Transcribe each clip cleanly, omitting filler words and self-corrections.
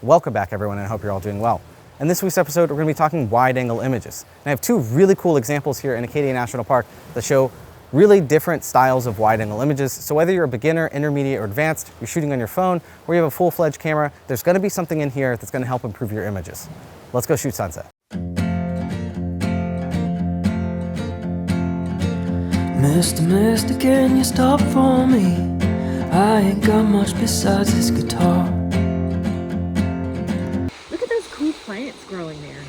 Welcome back, everyone, and I hope you're all doing well. In this week's episode, we're going to be talking wide-angle images. And I have two really cool examples here in 𝐒𝐨𝐬𝐚𝐫 National Park that show really different styles of wide-angle images. So whether you're a beginner, intermediate, or advanced, you're shooting on your phone, or you have a full-fledged camera, there's going to be something in here that's going to help improve your images. Let's go shoot sunset. Mister, can you stop for me? I ain't got much besides this guitar. Look at those cool plants growing there.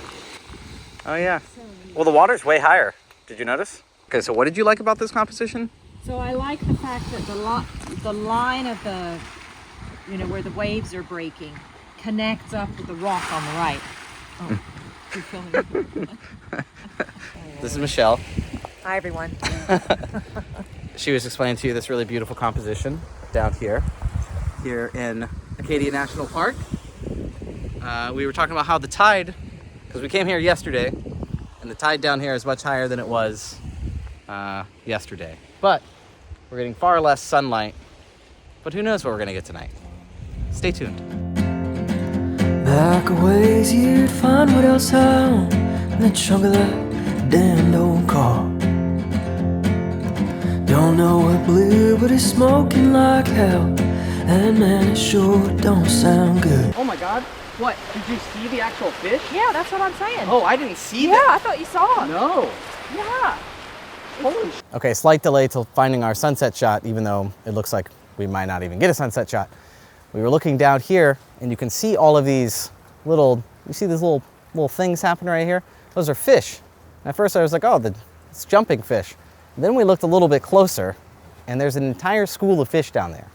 Oh yeah. Well, the water's way higher. Did you notice? Okay, so what did you like about this composition? So I like the fact that the line of the, where the waves are breaking connects up with the rock on the right. Oh, you're filming. This is Michelle. Hi, everyone. She was explaining to you this really beautiful composition down here in 𝐒𝐨𝐬𝐚𝐫 National Park. We were talking about how the tide, because we came here yesterday, and the tide down here is much higher than it was yesterday. But we're getting far less sunlight. But who knows what we're gonna get tonight? Stay tuned. Back a ways you'd find what else I own in the trunk of that damned old car. Don't know what blue, but it's smoking like hell. And man, it sure don't sound good. Oh my God. What? Did you see the actual fish? Yeah, that's what I'm saying. Oh, I didn't see that. Yeah, I thought you saw him. No. Yeah. Holy sh. Okay, slight delay till finding our sunset shot, even though it looks like we might not even get a sunset shot. We were looking down here, and you can see all of these you see these little things happening right here? Those are fish. And at first I was like, oh, it's jumping fish. And then we looked a little bit closer, and there's an entire school of fish down there.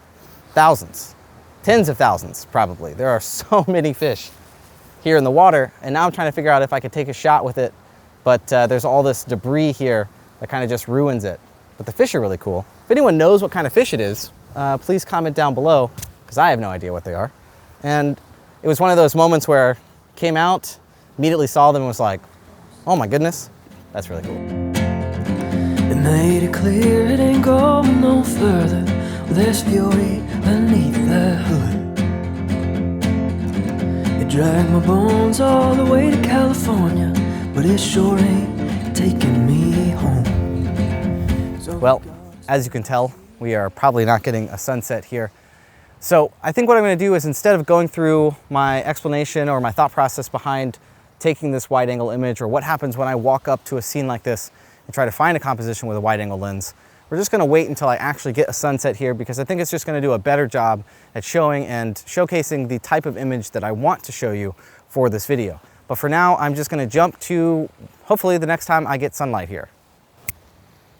Thousands, tens of thousands, probably. There are so many fish here in the water, and now I'm trying to figure out if I could take a shot with it, but there's all this debris here that kind of just ruins it. But the fish are really cool. If anyone knows what kind of fish it is, please comment down below, because I have no idea what they are. And it was one of those moments where I came out, immediately saw them and was like, oh my goodness, that's really cool. It made it clear it ain't going no further. Well, there's fury beneath that hood. It dragged my bones all the way to California, but it sure ain't taking me home. So well, as you can tell, we are probably not getting a sunset here. So I think what I'm going to do is, instead of going through my explanation or my thought process behind taking this wide angle image, or what happens when I walk up to a scene like this and try to find a composition with a wide angle lens, we're just going to wait until I actually get a sunset here, because I think it's just going to do a better job at showing and showcasing the type of image that I want to show you for this video. But for now, I'm just going to jump to hopefully the next time I get sunlight here.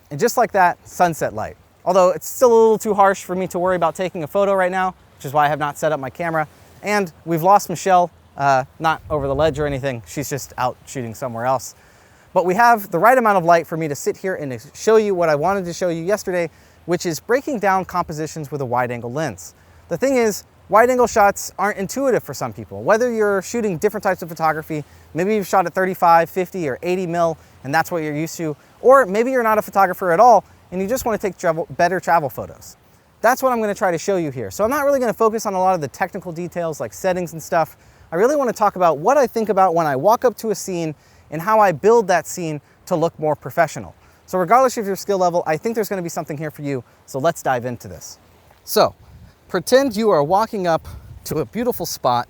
And just like that, sunset light. Although it's still a little too harsh for me to worry about taking a photo right now, which is why I have not set up my camera. And we've lost Michelle, not over the ledge or anything. She's just out shooting somewhere else. But we have the right amount of light for me to sit here and show you what I wanted to show you yesterday, which is breaking down compositions with a wide angle lens. The thing is, wide angle shots aren't intuitive for some people. Whether you're shooting different types of photography, maybe you've shot at 35, 50, or 80 mil, and that's what you're used to, or maybe you're not a photographer at all, and you just want to take better travel photos. That's what I'm going to try to show you here. So I'm not really going to focus on a lot of the technical details like settings and stuff. I really want to talk about what I think about when I walk up to a scene and how I build that scene to look more professional. So regardless of your skill level, I think there's going to be something here for you. So let's dive into this. So pretend you are walking up to a beautiful spot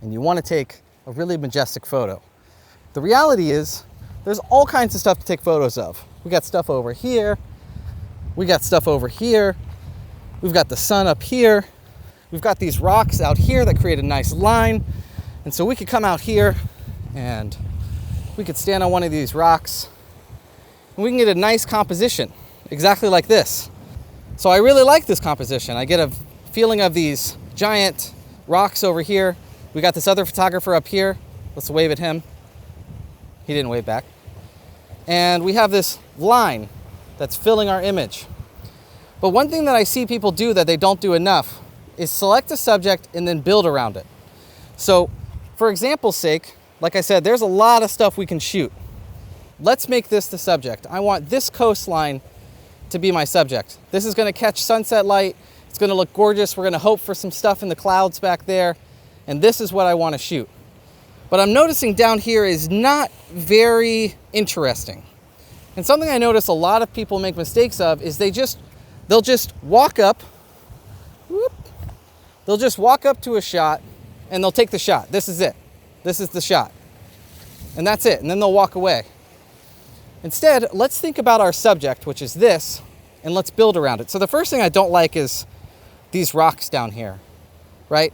and you want to take a really majestic photo. The reality is there's all kinds of stuff to take photos of. We got stuff over here. We got stuff over here. We've got the sun up here. We've got these rocks out here that create a nice line. And so we could come out here and we could stand on one of these rocks and we can get a nice composition, exactly like this. So I really like this composition. I get a feeling of these giant rocks over here. We got this other photographer up here. Let's wave at him. He didn't wave back. And we have this line that's filling our image. But one thing that I see people do that they don't do enough is select a subject and then build around it. So for example's sake, like I said, there's a lot of stuff we can shoot. Let's make this the subject. I want this coastline to be my subject. This is going to catch sunset light. It's going to look gorgeous. We're going to hope for some stuff in the clouds back there. and this is what I want to shoot. But I'm noticing down here is not very interesting. And something I notice a lot of people make mistakes of is they'll just walk up, whoop, they'll just walk up to a shot and they'll take the shot. This is it. This is the shot. And that's it. And then they'll walk away. Instead, let's think about our subject, which is this, and let's build around it. So the first thing I don't like is these rocks down here, right?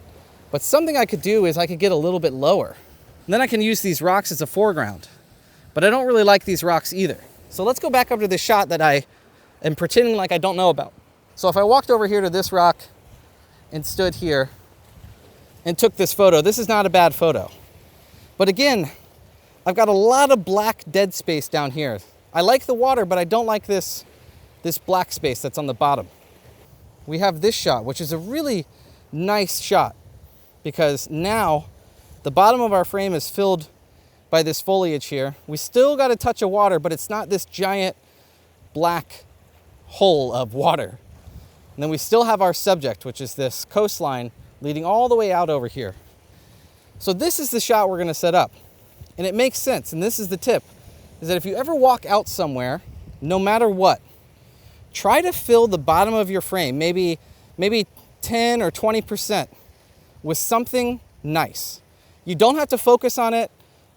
But something I could do is I could get a little bit lower. And then I can use these rocks as a foreground. But I don't really like these rocks either. So let's go back up to this shot that I am pretending like I don't know about. So if I walked over here to this rock and stood here and took this photo, this is not a bad photo. But again, I've got a lot of black dead space down here. I like the water, but I don't like this black space that's on the bottom. We have this shot, which is a really nice shot because now the bottom of our frame is filled by this foliage here. We still got a touch of water, but it's not this giant black hole of water. And then we still have our subject, which is this coastline leading all the way out over here. So this is the shot we're going to set up. And it makes sense, and this is the tip, is that if you ever walk out somewhere, no matter what, try to fill the bottom of your frame, maybe 10 or 20%, with something nice. You don't have to focus on it,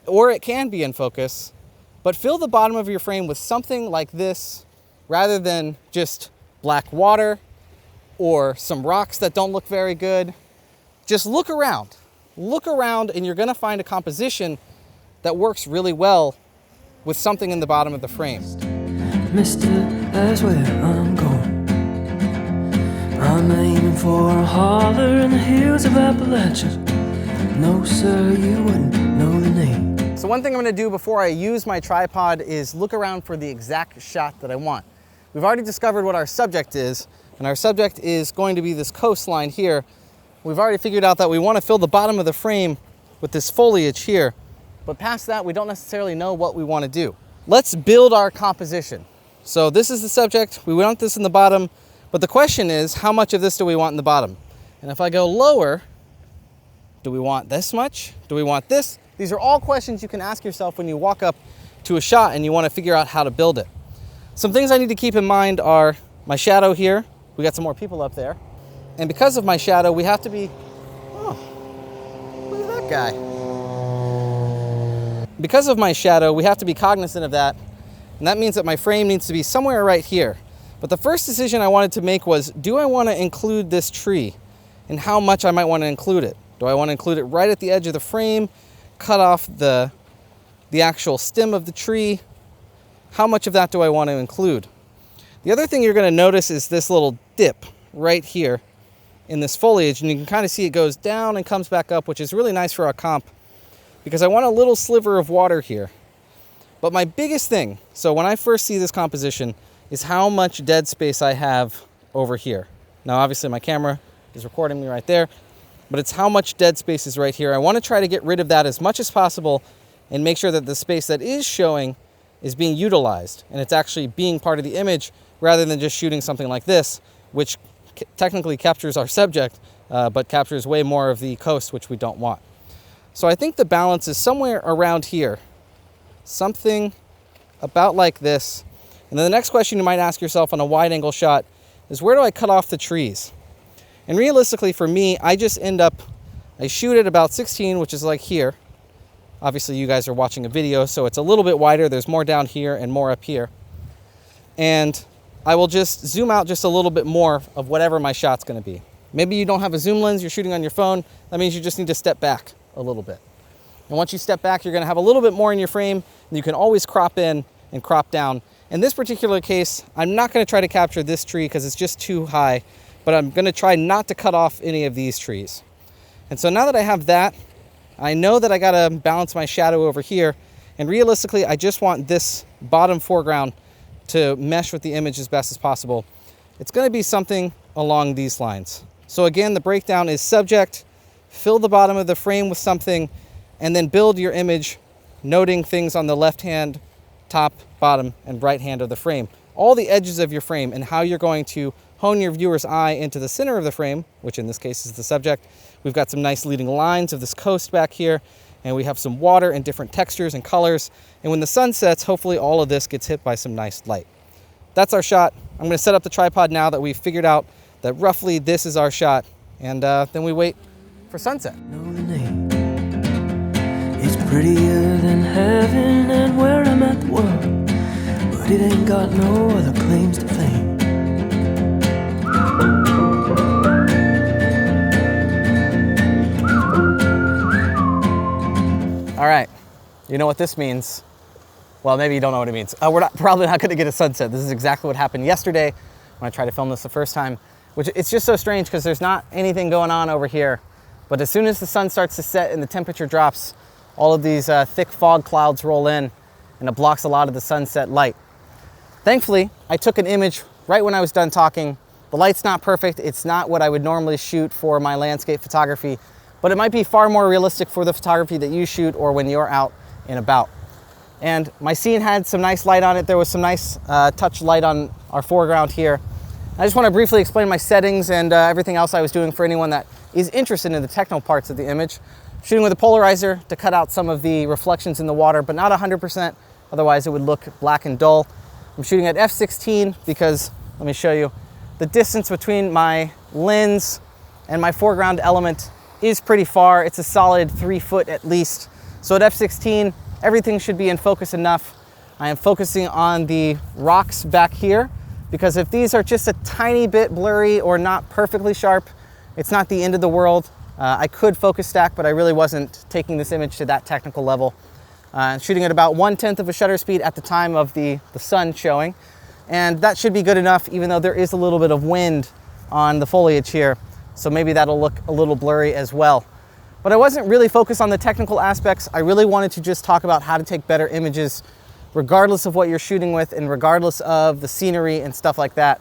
or it can be in focus, but fill the bottom of your frame with something like this, rather than just black water or some rocks that don't look very good. Just look around. Look around, and you're gonna find a composition that works really well with something in the bottom of the frame. Mister, that's where I'm going. I'm aiming for a holler in the hills of Appalachia. No, sir, you wouldn't know the name. So one thing I'm gonna do before I use my tripod is look around for the exact shot that I want. We've already discovered what our subject is, and our subject is going to be this coastline here. We've already figured out that we want to fill the bottom of the frame with this foliage here. But past that, we don't necessarily know what we want to do. Let's build our composition. So this is the subject. We want this in the bottom, but the question is, how much of this do we want in the bottom? And if I go lower, do we want this much? Do we want this? These are all questions you can ask yourself when you walk up to a shot and you want to figure out how to build it. Some things I need to keep in mind are my shadow here. We got some more people up there. And because of my shadow, we have to be, oh, look at that guy. Because of my shadow, we have to be cognizant of that, and that means that my frame needs to be somewhere right here. But the first decision I wanted to make was, do I want to include this tree, and how much I might want to include it? Do I want to include it right at the edge of the frame, cut off the actual stem of the tree? How much of that do I want to include? The other thing you're going to notice is this little dip right here in this foliage, and you can kind of see it goes down and comes back up, which is really nice for our comp, because I want a little sliver of water here. But my biggest thing, so when I first see this composition, is how much dead space I have over here. Now obviously my camera is recording me right there, but it's how much dead space is right here. I want to try to get rid of that as much as possible and make sure that the space that is showing is being utilized and it's actually being part of the image rather than just shooting something like this, which technically captures our subject, but captures way more of the coast, which we don't want. So I think the balance is somewhere around here, something about like this. And then the next question you might ask yourself on a wide angle shot is, where do I cut off the trees? And realistically for me, I just I shoot at about 16, which is like here. Obviously you guys are watching a video, so it's a little bit wider. There's more down here and more up here. And I will just zoom out just a little bit more of whatever my shot's gonna be. Maybe you don't have a zoom lens, you're shooting on your phone. That means you just need to step back a little bit. And once you step back, you're gonna have a little bit more in your frame, and you can always crop in and crop down. In this particular case, I'm not gonna try to capture this tree because it's just too high, but I'm gonna try not to cut off any of these trees. And so now that I have that, I know that I gotta balance my shadow over here, and realistically, I just want this bottom foreground to mesh with the image as best as possible. It's gonna be something along these lines. So again, the breakdown is subject, fill the bottom of the frame with something, and then build your image, noting things on the left hand, top, bottom, and right hand of the frame. All the edges of your frame and how you're going to hone your viewer's eye into the center of the frame, which in this case is the subject, We've got some nice leading lines of this coast back here, and we have some water in different textures and colors. And when the sun sets, hopefully all of this gets hit by some nice light. That's our shot. I'm gonna set up the tripod now that we've figured out that roughly this is our shot, and then we wait for sunset. Know the name. It's prettier than heaven and where I'm at the world, but it ain't got no other claims to fame. All right, you know what this means. Well, maybe you don't know what it means. We're probably not gonna get a sunset. This is exactly what happened yesterday when I tried to film this the first time, which it's just so strange because there's not anything going on over here. But as soon as the sun starts to set and the temperature drops, all of these thick fog clouds roll in and it blocks a lot of the sunset light. Thankfully, I took an image right when I was done talking. The light's not perfect. It's not what I would normally shoot for my landscape photography, but it might be far more realistic for the photography that you shoot or when you're out and about. And my scene had some nice light on it. There was some nice touch light on our foreground here. I just want to briefly explain my settings and everything else I was doing for anyone that is interested in the technical parts of the image. Shooting with a polarizer to cut out some of the reflections in the water, but not 100%, otherwise it would look black and dull. I'm shooting at f/16 because, let me show you, the distance between my lens and my foreground element is pretty far. It's a solid 3 foot at least. So at f/16, everything should be in focus enough. I am focusing on the rocks back here because if these are just a tiny bit blurry or not perfectly sharp, it's not the end of the world. I could focus stack, but I really wasn't taking this image to that technical level. Shooting at about 1/10 of a shutter speed at the time of the sun showing. And that should be good enough, even though there is a little bit of wind on the foliage here. So maybe that'll look a little blurry as well. But I wasn't really focused on the technical aspects. I really wanted to just talk about how to take better images, regardless of what you're shooting with and regardless of the scenery and stuff like that.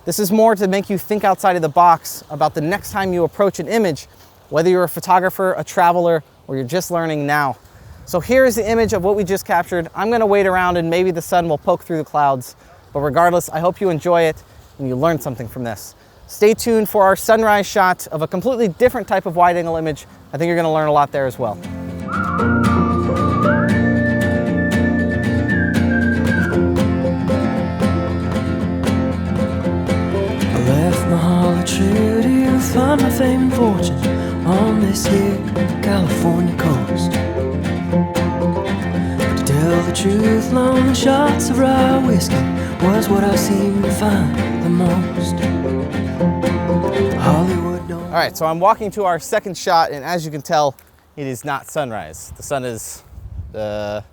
This is more to make you think outside of the box about the next time you approach an image, whether you're a photographer, a traveler, or you're just learning now. So here is the image of what we just captured. I'm gonna wait around and maybe the sun will poke through the clouds. But regardless, I hope you enjoy it and you learn something from this. Stay tuned for our sunrise shot of a completely different type of wide angle image. I think you're gonna learn a lot there as well. I left my hollow tree to find my fame and fortune on this here California coast. To tell the truth, long shots of rye whiskey was what I seemed to find the most. Hollywood don't. All right, so I'm walking to our second shot, and as you can tell, it is not sunrise. The sun is, and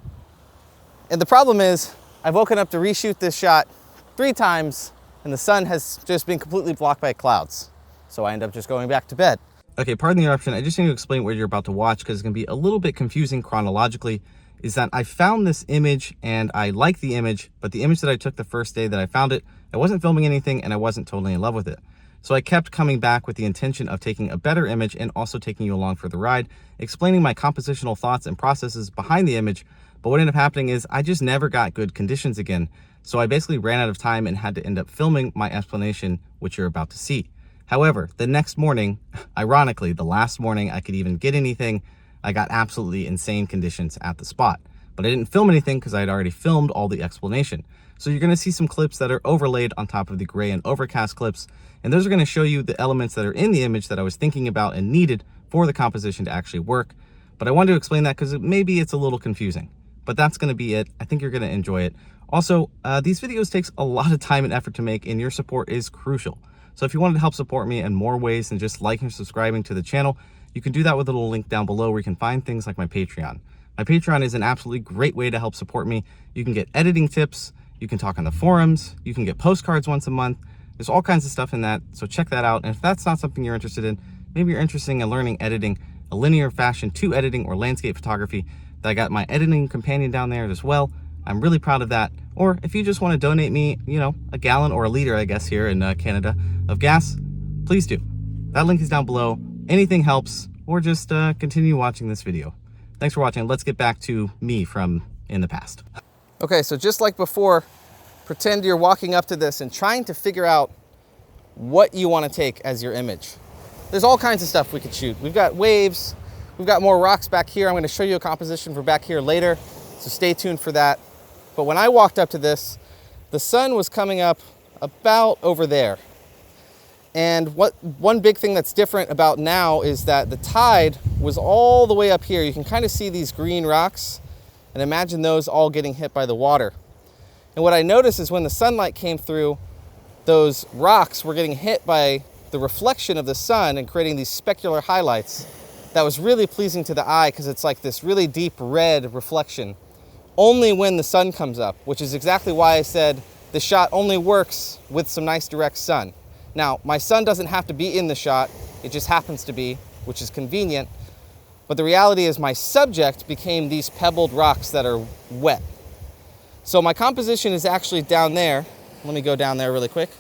the problem is, I've woken up to reshoot this shot 3 times, and the sun has just been completely blocked by clouds. So I end up just going back to bed. Okay, pardon the interruption. I just need to explain what you're about to watch because it's gonna be a little bit confusing chronologically. Is that I found this image and I like the image, but the image that I took the first day that I found it, I wasn't filming anything and I wasn't totally in love with it. So I kept coming back with the intention of taking a better image and also taking you along for the ride, explaining my compositional thoughts and processes behind the image. But what ended up happening is I just never got good conditions again. So I basically ran out of time and had to end up filming my explanation, which you're about to see. However, the next morning, ironically, the last morning I could even get anything, I got absolutely insane conditions at the spot. But I didn't film anything because I had already filmed all the explanation. So you're gonna see some clips that are overlaid on top of the gray and overcast clips, and those are gonna show you the elements that are in the image that I was thinking about and needed for the composition to actually work. But I wanted to explain that because maybe it's a little confusing. But that's gonna be it. I think you're gonna enjoy it. Also, these videos takes a lot of time and effort to make, and your support is crucial. So if you wanted to help support me in more ways than just liking and subscribing to the channel, you can do that with a little link down below where you can find things like my Patreon. My Patreon is an absolutely great way to help support me. You can get editing tips, you can talk on the forums, you can get postcards once a month. There's all kinds of stuff in that, so check that out. And if that's not something you're interested in, maybe you're interested in learning editing, a linear fashion to editing or landscape photography, that I got my editing companion down there as well. I'm really proud of that. Or if you just want to donate me, you know, a gallon or a liter, I guess, here in Canada, of gas, please do. That link is down below. Anything helps, or just continue watching this video. Thanks for watching. Let's get back to me from in the past. Okay, so just like before, pretend you're walking up to this and trying to figure out what you want to take as your image. there's all kinds of stuff we could shoot. We've got waves, we've got more rocks back here. I'm gonna show you a composition for back here later, so stay tuned for that. But when I walked up to this, the sun was coming up about over there. And one big thing that's different about now is that the tide was all the way up here. You can kind of see these green rocks, and imagine those all getting hit by the water. And what I noticed is when the sunlight came through, those rocks were getting hit by the reflection of the sun and creating these specular highlights. That was really pleasing to the eye because it's like this really deep red reflection only when the sun comes up, which is exactly why I said the shot only works with some nice direct sun. Now, my son doesn't have to be in the shot, it just happens to be, which is convenient. But the reality is my subject became these pebbled rocks that are wet. So my composition is actually down there. Let me go down there really quick.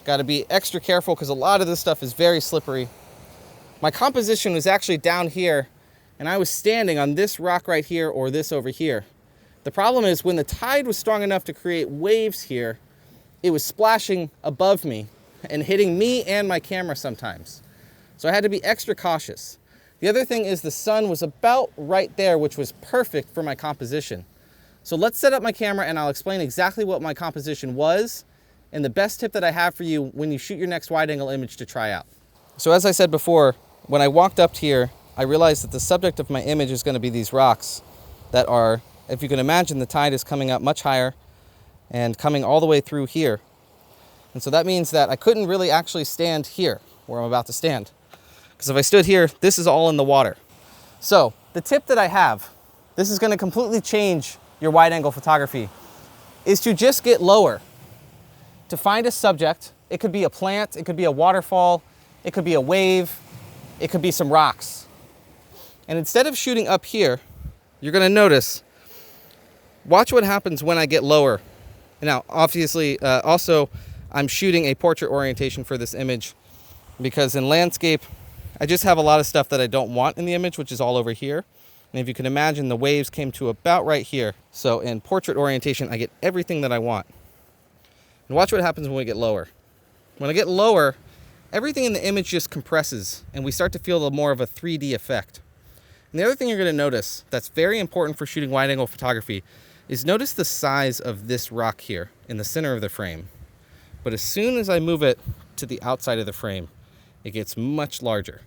Got to be extra careful because a lot of this stuff is very slippery. My composition was actually down here, and I was standing on this rock right here or this over here. The problem is when the tide was strong enough to create waves here, it was splashing above me and hitting me and my camera sometimes. So I had to be extra cautious. The other thing is the sun was about right there, which was perfect for my composition. So let's set up my camera and I'll explain exactly what my composition was and the best tip that I have for you when you shoot your next wide angle image to try out. So as I said before, when I walked up here, I realized that the subject of my image is going to be these rocks that are, if you can imagine, the tide is coming up much higher and coming all the way through here. And so that means that I couldn't really actually stand here where I'm about to stand. Because if I stood here, this is all in the water. So the tip that I have, this is going to completely change your wide angle photography, is to just get lower. To find a subject, it could be a plant, it could be a waterfall, it could be a wave, it could be some rocks. And instead of shooting up here, you're going to notice, watch what happens when I get lower. Now, obviously, also, I'm shooting a portrait orientation for this image because in landscape, I just have a lot of stuff that I don't want in the image, which is all over here. And if you can imagine, the waves came to about right here. So in portrait orientation, I get everything that I want. And watch what happens when we get lower. When I get lower, everything in the image just compresses and we start to feel more of a 3D effect. And the other thing you're going to notice that's very important for shooting wide angle photography is notice the size of this rock here in the center of the frame. But as soon as I move it to the outside of the frame, it gets much larger.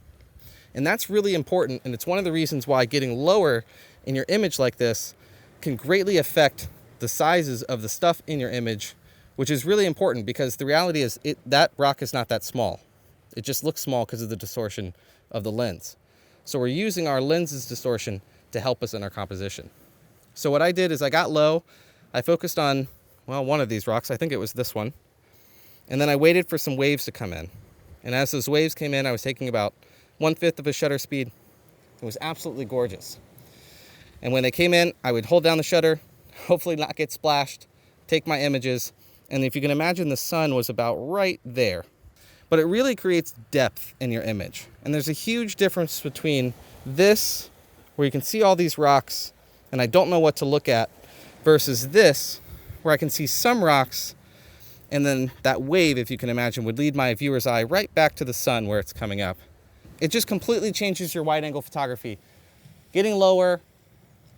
And that's really important, and it's one of the reasons why getting lower in your image like this can greatly affect the sizes of the stuff in your image, which is really important because the reality is that rock is not that small. It just looks small because of the distortion of the lens. So we're using our lens's distortion to help us in our composition. So what I did is I got low, I focused on, well, one of these rocks, I think it was this one, and then I waited for some waves to come in. And as those waves came in, I was taking about 1/5 of a shutter speed. It was absolutely gorgeous. And when they came in, I would hold down the shutter, hopefully not get splashed, take my images, and if you can imagine, the sun was about right there. But it really creates depth in your image. And there's a huge difference between this, where you can see all these rocks, and I don't know what to look at, versus this, where I can see some rocks, and then that wave, if you can imagine, would lead my viewer's eye right back to the sun where it's coming up. It just completely changes your wide angle photography. Getting lower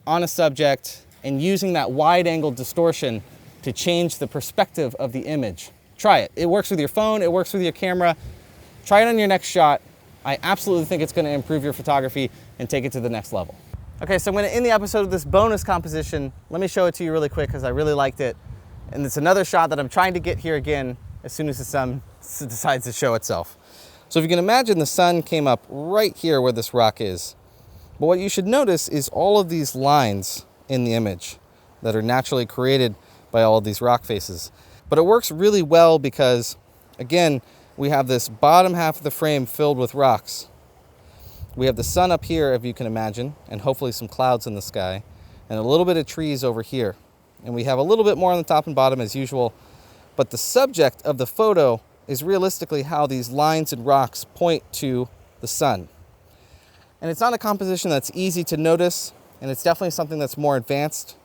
on a subject and using that wide angle distortion to change the perspective of the image. Try it. It works with your phone, it works with your camera. Try it on your next shot. I absolutely think it's going to improve your photography and take it to the next level. Okay, so I'm going to end the episode with this bonus composition. Let me show it to you really quick because I really liked it. And it's another shot that I'm trying to get here again as soon as the sun decides to show itself. So if you can imagine, the sun came up right here where this rock is. But what you should notice is all of these lines in the image that are naturally created by all of these rock faces. But it works really well because, again, we have this bottom half of the frame filled with rocks. We have the sun up here, if you can imagine, and hopefully some clouds in the sky, and a little bit of trees over here. And we have a little bit more on the top and bottom as usual, but the subject of the photo is realistically how these lines and rocks point to the sun. And it's not a composition that's easy to notice, and it's definitely something that's more advanced,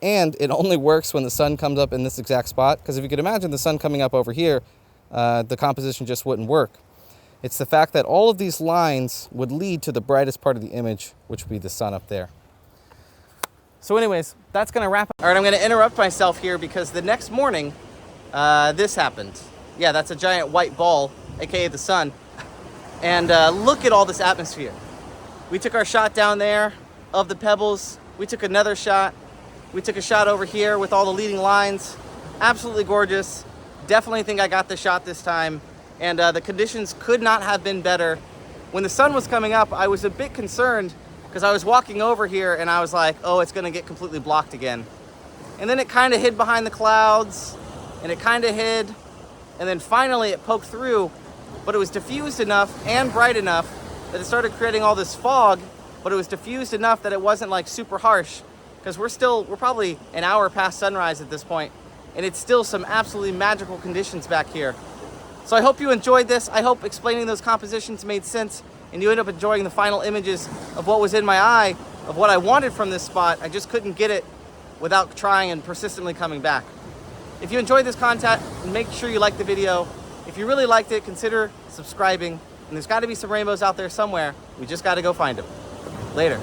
and it only works when the sun comes up in this exact spot, because if you could imagine the sun coming up over here, the composition just wouldn't work. It's the fact that all of these lines would lead to the brightest part of the image, which would be the sun up there. So anyways, that's gonna wrap up. All right, I'm gonna interrupt myself here because the next morning, this happened. Yeah, that's a giant white ball, AKA the sun. And look at all this atmosphere. We took our shot down there of the pebbles. We took another shot. We took a shot over here with all the leading lines. Absolutely gorgeous. Definitely think I got the shot this time. And the conditions could not have been better. When the sun was coming up, I was a bit concerned because I was walking over here and I was like, oh, it's gonna get completely blocked again. And then it kind of hid behind the clouds and it kind of hid. And then finally it poked through, but it was diffused enough and bright enough that it started creating all this fog, but it was diffused enough that it wasn't like super harsh, because we're probably an hour past sunrise at this point, and it's still some absolutely magical conditions back here. So I hope you enjoyed this. I hope explaining those compositions made sense, and you end up enjoying the final images of what was in my eye, of what I wanted from this spot. I just couldn't get it without trying and persistently coming back. If you enjoyed this content, make sure you like the video. If you really liked it, consider subscribing. And there's got to be some rainbows out there somewhere. We just got to go find them. Later.